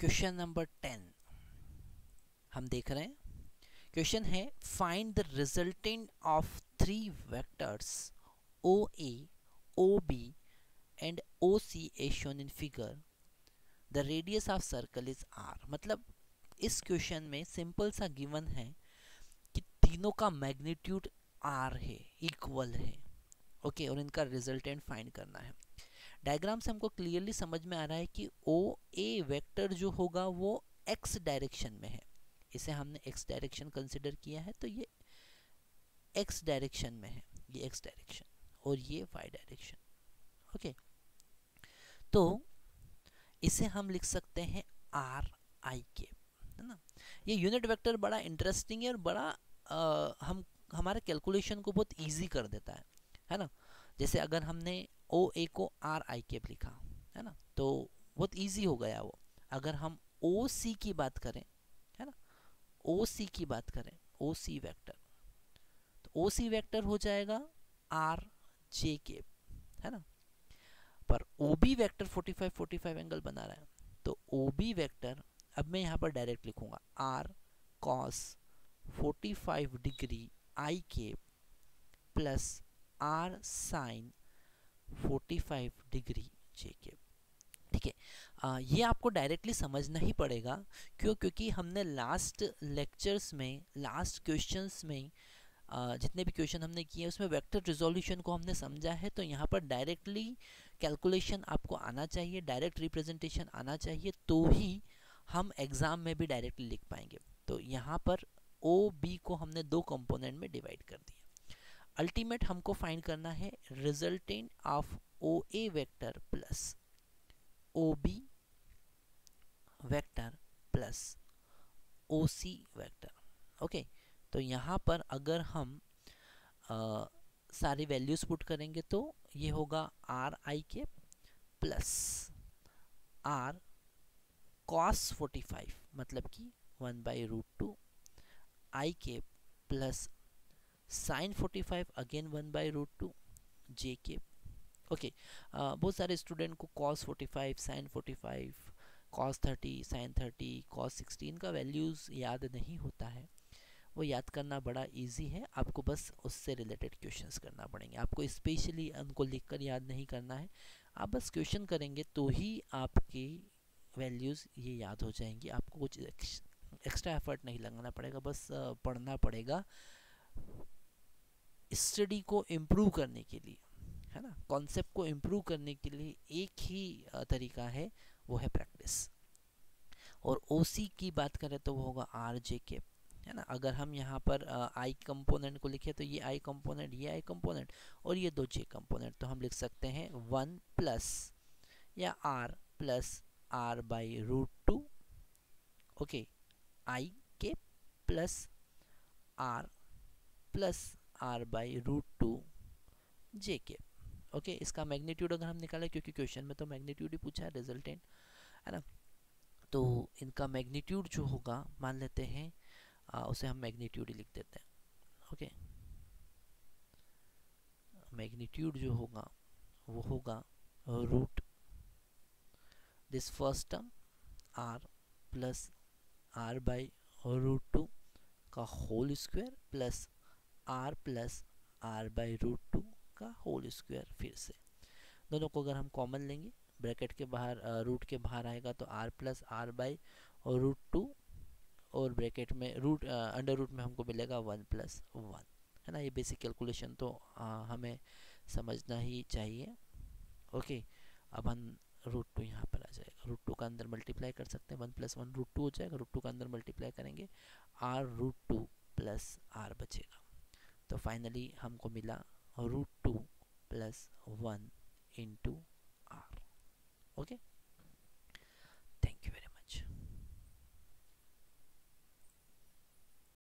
Question number 10 हम देख रहे हैं। क्वेश्चन है find the resultant of three vectors O A O B and O C a shown in figure. The radius of circle is R. मतलब इस question में simple सा given है कि तीनों का मैग्नीट्यूड आर है, इक्वल है। ओके और इनका रिजल्टेंट फाइंड करना है। डायग्राम से हमको क्लियरली समझ में आ रहा है कि ओ ए वेक्टर जो होगा वो एक्स डायरेक्शन में है। इसे हमने एक्स डायरेक्शन कंसिडर किया है, तो ये एक्स डायरेक्शन में है, ये एक्स डायरेक्शन और ये वाई डायरेक्शन। ओके तो इसे हम लिख सकते हैं आर आई के, है ना। ये यूनिट वेक्टर बड़ा इंटरेस्टिंग है और बड़ा हम हमारे कैलकुलेशन को बहुत इजी कर देता है ना। जैसे अगर हमने ओ ए को आर आई केप लिखा है ना, तो बहुत इजी हो गया वो। अगर हम ओ सी की बात करें, है ना, ओ सी की बात करें, ओ सी वेक्टर, तो ओ सी वेक्टर हो जाएगा आर जे केप, है ना। पर ओ बी वेक्टर 45 45 एंगल बना रहा है, तो ओ बी वेक्टर अब मैं यहाँ पर डायरेक्ट लिखूंगा R cos 45 degree I cap plus R sin 45 degree J cap. ठीक है, ये आपको डायरेक्टली समझना ही पड़ेगा। क्यों? क्योंकि हमने लास्ट लेक्चर्स में, लास्ट क्वेश्चंस में जितने भी क्वेश्चन हमने किए उसमें वेक्टर रिजोल्यूशन को हमने समझा है। तो यहाँ पर डायरेक्टली कैलकुलेशन आपको आना चाहिए, डायरेक्ट रिप्रेजेंटेशन आना चाहिए, तो ही हम एग्जाम में भी डायरेक्टली लिख पाएंगे। तो यहाँ पर ओ बी को हमने दो कंपोनेंट में डिवाइड कर दिया। अल्टीमेट हमको फाइंड करना है resultant of O A vector plus O B vector plus O C vector. Okay तो यहाँ पर अगर हम सारी वैल्यूज पुट करेंगे तो ये होगा आर आई के प्लस आर कॉस 45 मतलब कि 1/√2 आई के प्लस साइन 45 अगेन 1/√2 जे के। ओके बहुत सारे स्टूडेंट को cos 45 sin 45 cos 30 sin 30 cos 16 का वैल्यूज़ याद नहीं होता है। वो याद करना बड़ा इजी है, आपको बस उससे रिलेटेड क्वेश्चंस करना पड़ेंगे। आपको स्पेशली उनको लिखकर याद नहीं करना है, आप बस क्वेश्चन करेंगे तो ही आपकी वैल्यूज़ ये याद हो जाएंगी। आपको कुछ एक्स्ट्रा एफर्ट नहीं लगाना पड़ेगा, बस पढ़ना पड़ेगा स्टडी को इम्प्रूव करने के लिए, है ना। कॉन्सेप्ट को इम्प्रूव करने के लिए एक ही तरीका है, वो है प्रैक्टिस। और ओसी की बात करें तो वो होगा आर जे के, है ना। अगर हम यहाँ पर आई कंपोनेंट को लिखे तो ये आई कंपोनेंट, ये आई कंपोनेंट और ये दो जे कंपोनेंट, तो हम लिख सकते हैं 1 प्लस या are plus r/√2 okay I के प्लस आर प्लस r/√2 जे के। ओके इसका मैग्नीट्यूड अगर हम निकालें, क्योंकि क्वेश्चन में तो मैग्नीट्यूड ही पूछा है, रिजल्टेंट, है ना। तो इनका मैग्नीट्यूड जो होगा मान लेते हैं उसे हम मैग्नीट्यूड ही लिख देते हैं। ओके मैग्नीट्यूड जो होगा वो होगा root this first term R plus r/√2 का whole square plus r plus r/√2 का होल स्क्वायर। फिर से दोनों को अगर हम कॉमन लेंगे, ब्रैकेट के बाहर रूट के बाहर आएगा तो r प्लस r/√2 और ब्रैकेट में रूट अंडर रूट में हमको मिलेगा 1 + 1, है ना। ये बेसिक कैलकुलेशन तो हमें समझना ही चाहिए। ओके अब हम √2 यहाँ पर आ जाएगा, √2 का अंदर मल्टीप्लाई कर सकते हैं, 1 + 1 √2 हो जाएगा, √2 का अंदर मल्टीप्लाई करेंगे r√2 प्लस r बचेगा। तो फाइनली हमको मिला √2 + 1 × r। ओके